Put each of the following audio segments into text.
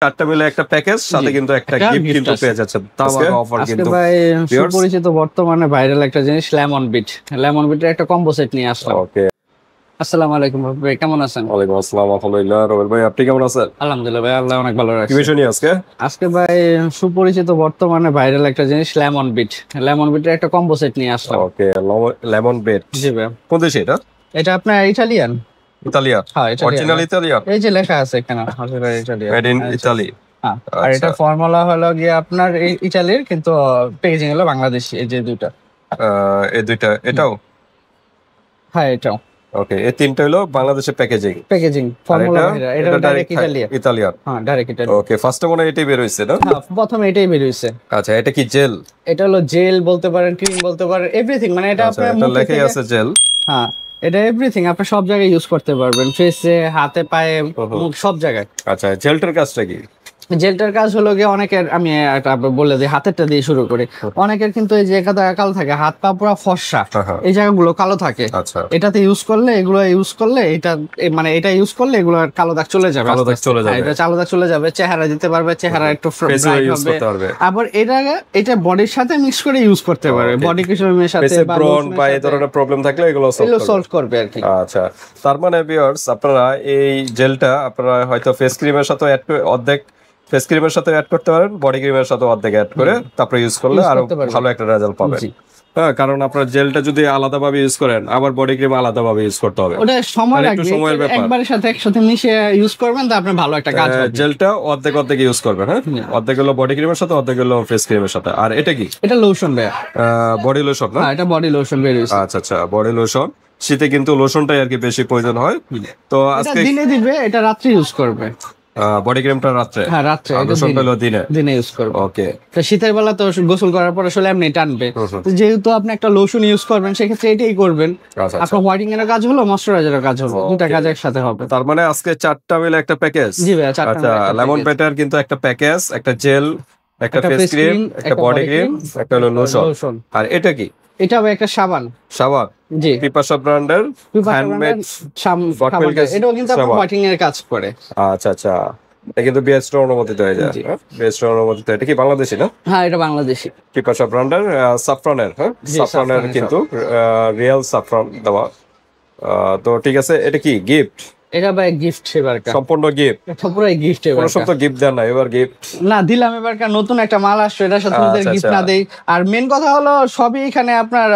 চারটা মিলে একটা প্যাকেজ, সাথে কিন্তু একটা গিফট কিন্তু পেয়ে যাচ্ছেন। তামাক অফার কিন্তু ভাই সুপরিচিত বর্তমানে ভাইরাল একটা জিনিস লেমন বিট। লেমন বিটের একটা কম্বো সেট নিয়ে আসলাম। ওকে, আসসালামু আলাইকুম ভাই, কেমন আছেন? ওয়ালাইকুম আসসালাম, আলহামদুলিল্লাহ। রবিল ভাই, আপনি কেমন আছেন? আলহামদুলিল্লাহ ভাই, আল্লাহ অনেক ভালো রাখছে। কি বিষয় নিয়ে আজকে ভাই সুপরিচিত বর্তমানে ভাইরাল একটা জিনিস লেমন বিট। লেমন বিটের একটা কম্বো সেট নিয়ে আসলাম। ওকে, লেমন বিট। জি ভাই। কোন দেশে এটা? এটা আপনার ইটালিয়ান। ইতালিয়ান? হ্যাঁ, অরিজিনাল ইতালিয়ান? এই যে লেখা আছে এখানে ইটালিয়ান। Made in Italy. হ্যাঁ, আর এটা ফর্মুলা হলো গিয়ে আপনার ইটালির, কিন্তু প্যাকেজিং হলো বাংলাদেশি। এই যে দুইটা, এই দুইটা, এটাও? হ্যাঁ এটাও। ওকে, এই তিনটা হলো বাংলাদেশের প্যাকেজিং ফর্মুলা। এটা ডাইরেক্ট ইতালিয়ান। হ্যাঁ, ডাইরেক্ট ইটালিয়ান। ওকে, ফার্স্টে মনে হয় এটাই বের হইছে না? হ্যাঁ, প্রথমে এটাই বের হইছে। আচ্ছা, এটা কি জেল? এটা হলো জেল বলতে পারেন, ক্রিম বলতে পারেন, এভরিথিং। মানে এটা আপনার এটা লেখাই আছে জেল। হ্যাঁ, এটা এভরিথিং আপনি সব জায়গায় ইউজ করতে পারবেন, ফেসে, হাতে, পায়ে, মুখ, সব জায়গায়। আচ্ছা, জেলটার কাজটা কি? জেলটার কাজ হলো গিয়ে অনেকের, আমি এটা বলে দিই, হাতেরটা দিয়ে শুরু করি। অনেকের কিন্তু এই যে কালো থাকে, হাত পা পুরো ফর্সা, এই জায়গাগুলো কালো থাকে। আচ্ছা, এটাতে ইউজ করলে, এগুলো ইউজ করলে, এটা মানে এটা ইউজ করলে এগুলো কালো দাগ চলে যাবে। কালো দাগ চলে যাবে। এটা কালো দাগ চলে যাবে, চেহারা দিতে পারবে, চেহারা একটু ব্রাইট হবে। আবার এটা বডির সাথে মিক্স করে ইউজ করতে পারবে, বডি ক্রিমের সাথে বা ব্রন বা এই ধরনের প্রবলেম থাকলে এগুলো সলভ করবে আর কি। আচ্ছা, তার মানে ভিউয়ার্স, আপনারা এই জেলটা আপনারা হয়তো ফেস ক্রিমের সাথে অর্ধেক ফেস ক্রিমের সাথে অ্যাড করতে পারেন, বডি ক্রিমের সাথে অর্ধেক অ্যাড করে তারপরে ইউজ করলে আরো ভালো একটা রেজাল্ট পাবেন। হ্যাঁ, কারণ আপনার জেলটা যদি আলাদাভাবে ইউজ করেন, আবার বডি ক্রিম আলাদাভাবে ইউজ করতে হবে। ওটা সময় লাগবে, সময়ের ব্যাপার। একসাথে মিশিয়ে ইউজ করবেন, তো আপনার ভালো একটা কাজ হবে। জেলটা অর্ধেক ইউজ করবেন। হ্যাঁ, অর্ধেক হলো বডি ক্রিমের সাথে, অর্ধেক হলো ফেস ক্রিমের সাথে। আর এটা কি? এটা লোশন ভাই, বডি লোশন না? হ্যাঁ, এটা বডি লোশন বের হইছে। আচ্ছা, বডি লোশন। শীতে কিন্তু লোশনটাই আর কি বেশি প্রয়োজন হয়। তো আজকে দিনে দিবে, এটা রাত্রে ইউজ করবে। বডি ক্রিমটা রাত্রে? হ্যাঁ, রাত্রে। লোশনটা হলো দিনে ইউজ করবে। ওকে। তো শীতের বেলা তো গোসল করার পর আসলে এমনি টানবে, যেহেতু আপনি একটা লোশন ইউজ করবেন, সেক্ষেত্রে এটাই করবেন। আপনার হোয়াইটিং এর কাজ হলো, ময়শ্চারাইজারের কাজ হলো, দুটো কাজ একসাথে হবে। তার মানে আজকে চারটা মিলে একটা প্যাকেজ। জি ভাই, চারটা। আচ্ছা, লেমন বেটার কিন্তু একটা প্যাকেজ, একটা জেল, একটা ফেস ক্রিম, একটা বডি ক্রিম, একটা হলো লোশন। আর এটা কি? এটা হবে একটা সাবান। জি, পিপাসা ব্র্যান্ডের হ্যান্ডমেড সাবান। এটাও কিন্তু আপনার হোয়াইটিং এর কাজ করে। আচ্ছা, এটা কিন্তু বিএসটির অনুমোদিত হয়ে যায়। বিএসটির অনুমোদিত। এটা কি বাংলাদেশি না? হ্যাঁ, এটা বাংলাদেশি। পিপাসা ব্র্যান্ডের সাফরানের। হ্যাঁ, সাফরানের কিন্তু রিয়েল সাফরান দেওয়া। তো ঠিক আছে, এটা কি গিফট? এটা ভাই গিফট, এবারকার সম্পূর্ণ গিফট। পুরো গিফট। কোনো সব তো গিফট দেন না, এবার গিফট না দিলাম। এবারকার নতুন একটা মাল আসছে, এটার সাথে গিফট না দেই। আর মেন কথা হলো, সবই এখানে আপনার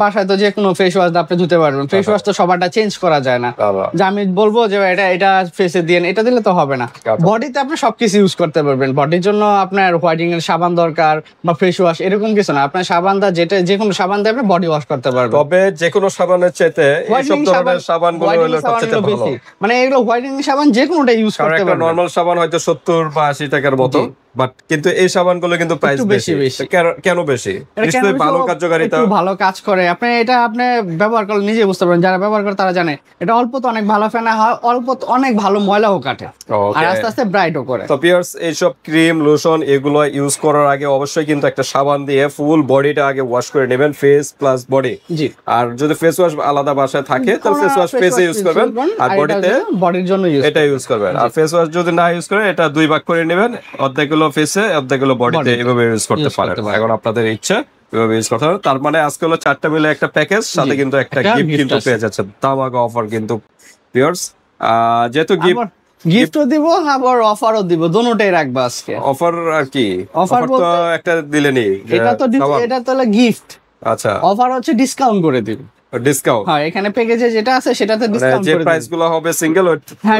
বাসায় তো যে কোনো ফেস ওয়াশ আপনি ধুতে পারবেন। ফেস ওয়াশ তো সবারটা চেঞ্জ করা যায় না, যে আমি বলবো যে এটা ফেসে দিয়ে এটা দিলে তো হবে না। বডিতে আপনি সবকিছু ইউজ করতে পারবেন। বডির জন্য আপনার হোয়াইটিং এর সাবান দরকার বা ফেস ওয়াশ, এরকম কিছু না। আপনার সাবান দা যে কোনো সাবান দিয়ে আপনি বডি ওয়াশ করতে পারবেন। তবে যে কোনো সাবানের চাইতে এই সব ধরনের সাবানগুলো হলো সবচেয়ে ভালো। মানে এগুলো হোয়াইটিং সাবান যে কোনোটা ইউজ করতে পারবেন। নরমাল সাবান হয়তো 70 বা 80 টাকার মতো, বাট কিন্তু এই সাবানগুলো কিন্তু প্রাইস বেশি। কেন বেশি? নিশ্চয়ই ভালো কার্যকারিতা, একটু ভালো কাজ করে। আপনি ব্যবহার করলে নিজে বুঝতে পারবেন, যারা ব্যবহার করে তারা জানে এটা অল্প তো অনেক ভালো ফেনা হয়, অল্প তো অনেক ভালো ময়লাও কাটে, আর আস্তে আস্তে ব্রাইটও করে। তো পিয়ার্স, এইসব ক্রিম লোশন এগুলো ইউজ করার আগে অবশ্যই কিন্তু একটা সাবান দিয়ে ফুল বডিটা আগে ওয়াশ করে নেবেন, ফেস প্লাস বডি। জি, আর যদি ফেস ওয়াশ আলাদা বাসায় থাকে তাহলে ফেস ওয়াশ ফেসে ইউজ করবেন, আর বডির জন্য এটা ইউজ করবেন। আর ফেস ওয়াশ যদি না ইউজ করেন, এটা দুই ভাগ করে নেবেন, অর্ধেক হলো ফেসে, অর্ধেক হলো বডিতে, এভাবে ইউজ করতে পারেন। এখন আপনাদের ইচ্ছা এভাবে ইউজ করতে হবে। তার মানে আজকে হলো চারটা মিলে একটা প্যাকেজ, সাথে কিন্তু একটা গিফট কিন্তু পেয়ে যাচ্ছেন। তামাক অফার কিন্তু ভিউয়ার্স, যেহেতু গিফটও দিব, আবার অফারও দিব, দুটোটাই রাখবো আজকে। অফার আর কি? অফার তো একটা দিলেনি, এটা তো গিফট। আচ্ছা, অফার হচ্ছে ডিসকাউন্ট করে দিব। ডিসকাউন্ট? হ্যাঁ, এখানে প্যাকেজে যেটা আছে সেটাতে ডিসকাউন্ট করে দিব। যে প্রাইসগুলো হবে সিঙ্গেল, হ্যাঁ,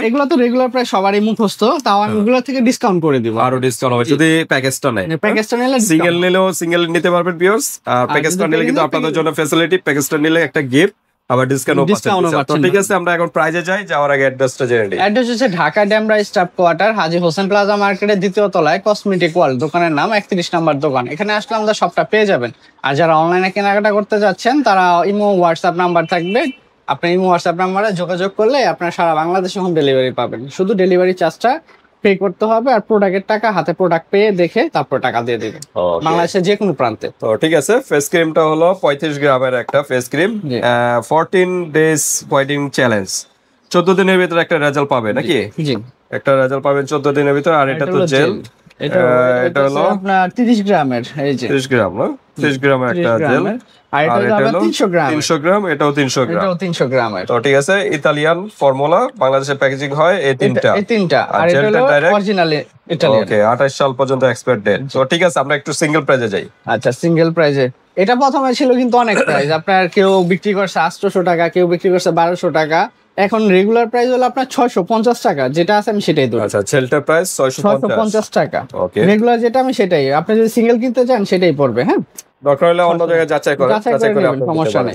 এগুলো তো রেগুলার প্রাইস সবারই মুখস্থ, তাও আমি এগুলো থেকে ডিসকাউন্ট করে দিব। আরো ডিসকাউন্ট হবে যদি প্যাকেজটা নেয়। প্যাকেজটা নিলে সিঙ্গেল নিলেও সিঙ্গেল নিতে পারবেন ভিউয়ার্স, আর প্যাকেজটা নিলে কিন্তু আপনাদের জন্য ফ্যাসিলিটি, প্যাকেজটা নিলে একটা গিফট, আবার ডিসকাউন্ট পাচ্ছেন। তো ঠিক আছে, আমরা এখন প্রাইজে যাই, যাওয়ার আগে অ্যাড্রেসটা জেনে নিই। অ্যাড্রেস হচ্ছে ঢাকা ড্যামরা স্টাফ কোয়ার্টার, হাজী হোসেন প্লাজা মার্কেটের দ্বিতীয় তলায়, কসমেটিক ওয়ার্ল্ড, দোকানের নাম 31 নম্বর দোকান। এখানে আসলে আমাদের সবটা পেয়ে যাবেন। আর যারা অনলাইনে কেনাকাটা করতে যাচ্ছেন, তারা ইমো হোয়াটসঅ্যাপ নাম্বার থাকবে, আপনি ইমো হোয়াটসঅ্যাপ নাম্বারে যোগাযোগ করলে আপনারা সারা বাংলাদেশে হোম ডেলিভারি পাবেন। শুধু ডেলিভারি চার্জটা পে করতে হবে, আর প্রোডাক্টের টাকা হাতে প্রোডাক্ট পেয়ে দেখে তারপর টাকা দিয়ে দিবেন, বাংলাদেশের যে কোনো প্রান্তে। তো ঠিক আছে, ফেস ক্রিমটা হলো 35 গ্রামের একটা face cream, 14 days whitening challenge, 14 দিনের ভিতরে একটা রেজাল্ট পাবে নাকি? জি, একটা রেজাল্ট পাবেন 14 দিনের ভিতরে। আর এটা তো জেল, এটা হলো আপনার 30 গ্রামের, এই যে 30 গ্রাম না, 30 গ্রামের একটা জেল। আর এটা হলো 300 গ্রাম, 300 গ্রাম, এটাও 300 গ্রাম, এটাও 300 গ্রামের। তো ঠিক আছে, ইতালিয়ান ফর্মুলা, বাংলাদেশে প্যাকেজিং হয় এই তিনটা, আর এটা হলো অরিজিনাল ইতালিয়ান। ওকে, 28 সাল পর্যন্ত এক্সপায়ার ডেট। তো ঠিক আছে, আমরা একটু সিঙ্গেল প্রাইজে যাই। আচ্ছা, সিঙ্গেল প্রাইজে এটা প্রথমে ছিল কিন্তু অনেক প্রাইস, আপনার কেউ বিক্রি করছে 800 টাকা, কেউ বিক্রি করছে 1200 টাকা। এখন রেগুলার প্রাইস হলো আপনার 650 টাকা, যেটা আছে আমি সেটাই ধরি। আচ্ছা, শেল্টার প্রাইস 650 টাকা। ওকে, রেগুলার যেটা আমি সেটাই, আপনি যদি সিঙ্গেল কিনতে চান সেটাই পড়বে। হ্যাঁ, দরকার হলে অন্য জায়গায় যাচাই করে সমস্যা নেই।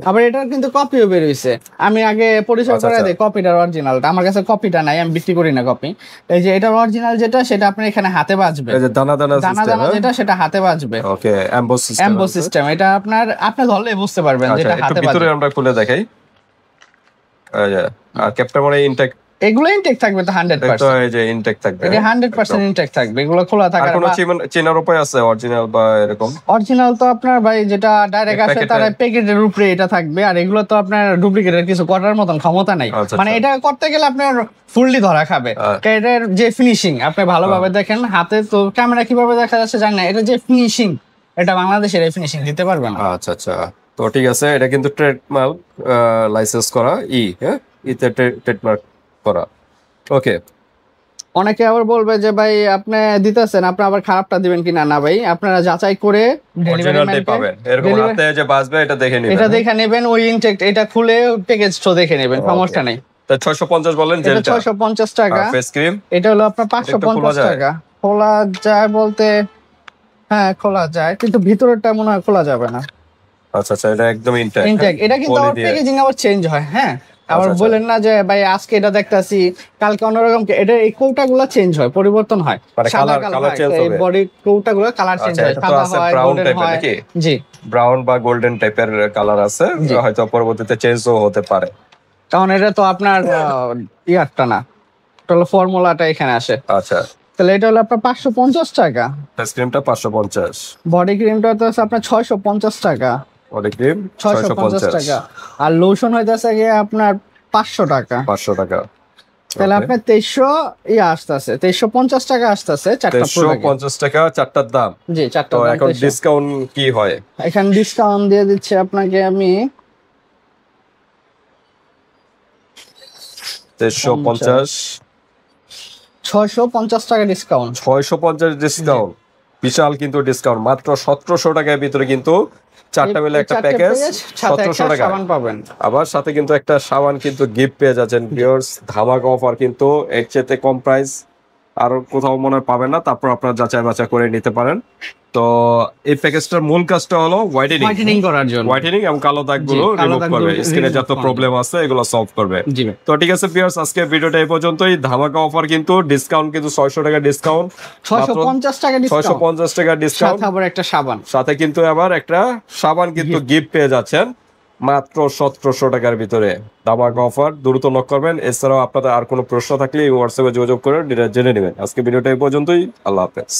আবার এটার কিন্তু কপিও বের হইছে, আমি আগে পরিচয় করে দেই কপিটার অরিজিনালটা। আমার কাছে কপিটা নাই, আমি বিক্রি করি না কপি। এই যে এটার অরিজিনাল যেটা, সেটা আপনি এখানে হাতে বাজবে, এই যে দানা দানা সিস্টেম, যেটা সেটা হাতে বাজবে। ওকে, এমবোস সিস্টেম, এটা আপনার আপনি ধরলে বুঝতে পারবেন যেটা হাতে বাজবে। ভিতরে আমরা খুলে দেখাই। আর ক্যাপটা মানে ইনটেক, এগুলো ইনটেক থাকবে তো 100%। তো এই যে ইনটেক থাকবে, এটা 100% ইনটেক থাকবে, এগুলো খোলা থাকার। আর কোনো চেনার উপায় আছে অরিজিনাল বা এরকম? অরিজিনাল তো আপনার ভাই যেটা ডাইরেক্ট আছে তার প্যাকেটের উপরে এটা থাকবে, আর এগুলো তো আপনার ডুপ্লিকেটের কিছু করার মতন ক্ষমতা নাই। মানে এটা করতে গেলে আপনার ফুললি ধরা খাবে। এটার যে ফিনিশিং আপনি ভালোভাবে দেখেন, হাতে তো ক্যামেরা কিভাবে দেখা যাচ্ছে জানেন না, এটা যে ফিনিশিং, এটা বাংলাদেশের এই ফিনিশিং দিতে পারবে না। আচ্ছা আচ্ছা, তো ঠিক আছে, এটা কিন্তু ট্রেডমার্ক লাইসেন্স করা, হ্যাঁ, ইতে ট্রেডমার্ক করা। ওকে, অনেকে আবার বলবে যে ভাই আপনি দিতেছেন, আপনি আবার খারাপটা দিবেন কিনা। না ভাই, আপনারা যাচাই করে অরিজিনালটাই পাবেন, এরকম হাতে যে বাজবে এটা দেখে নেবেন, এটা দেখে নেবেন, ওই ইনটেক এটা খুলে প্যাকেজ তো দেখে নেবেন, সমস্যা নেই। তো 650 বলেন, যেটা 650 টাকা। ফেস ক্রিম এটা হলো আপনার 550 টাকা। খোলা যায় বলতে হ্যাঁ খোলা যায়, কিন্তু ভিতরেরটা মনে হয় খোলা যাবে না। আচ্ছা আচ্ছা, এটা একদম ইনটেক। এটা কিন্তু আবার প্যাকেজিং আবার চেঞ্জ হয়। হ্যাঁ, আবার বলেন না যে ভাই আজকে এটা দেখতাছি, কালকে অন্যরকম। এটা এই কৌটাগুলো চেঞ্জ হয়, পরিবর্তন হয়, কালার চেঞ্জ হবে, বডি কৌটাগুলো কালার চেঞ্জ হয়, সাদা হয়, গোল্ডেন হয়। জি, ব্রাউন বা গোল্ডেন টাইপের কালার আছে, হয়তো পরবর্তীতে চেঞ্জও হতে পারে। কারণ এটা তো আপনার ইয়ারটা না, এটা হলো ফর্মুলাটা এখানে আসে। আচ্ছা, তাহলে এটা হলো আপনার 550 টাকা। ফেস ক্রিমটা 550, বডি ক্রিমটা তো আপনার 650 টাকা। বডি ক্রিম 650 টাকা। আর লোশন হইতাছে গিয়ে আপনার 500 টাকা। 500 টাকা। তাহলে আপনার 2300 আসতেছে, 2350 টাকা আসতেছে চারটা প্রোডাক্ট। 2350 টাকা চারটার দাম। জি, চারটা তো দাম। এখন ডিসকাউন্ট কি হয়? এখন ডিসকাউন্ট দিয়ে দিচ্ছে আপনাকে আমি 2350, 650 টাকা ডিসকাউন্ট। 650 ডিসকাউন্ট, বিশাল কিন্তু ডিসকাউন্ট। মাত্র 1700 টাকার ভিতরে কিন্তু চারটা মিলে একটা প্যাকেজ 1700 টাকা পাবেন। আবার সাথে কিন্তু একটা সাবান কিন্তু গিফট পেয়ে যাচ্ছেন ভিউয়ার্স। ধামাকা অফার, কিন্তু এর চেয়ে কম প্রাইস আর কোথাও মনে হয় পাবেন না। তারপর আপনারা যাচাই বাছাই করে নিতে পারেন। তো এই প্যাকেজটার মূল কাজটা হলো হোয়াইটেনিং করার জন্য, হোয়াইটেনিং এবং কালো দাগগুলো রিমুভ করবে, স্কিনে যত প্রবলেম আছে এগুলো সলভ করবে। তো ঠিক আছে ভিউয়ার্স, আজকে ভিডিওটা এই পর্যন্তই। ধামাকা অফার, কিন্তু ডিসকাউন্ট কিন্তু 600 টাকা ডিসকাউন্ট, 650 টাকা ডিসকাউন্ট, 650 টাকা ডিসকাউন্ট, সাথে আবার একটা সাবান, সাথে কিন্তু আবার একটা সাবান কিন্তু গিফট পেয়ে যাচ্ছেন মাত্র 1700 টাকার ভিতরে। ধামাকা অফার, দ্রুত নক করবেন। এছাড়াও আপনাদের আর কোনো প্রশ্ন থাকলে হোয়াটসঅ্যাপে যোগাযোগ করে জেনে নেবেন। আজকে ভিডিওটা এই পর্যন্তই, আল্লাহ হাফেজ।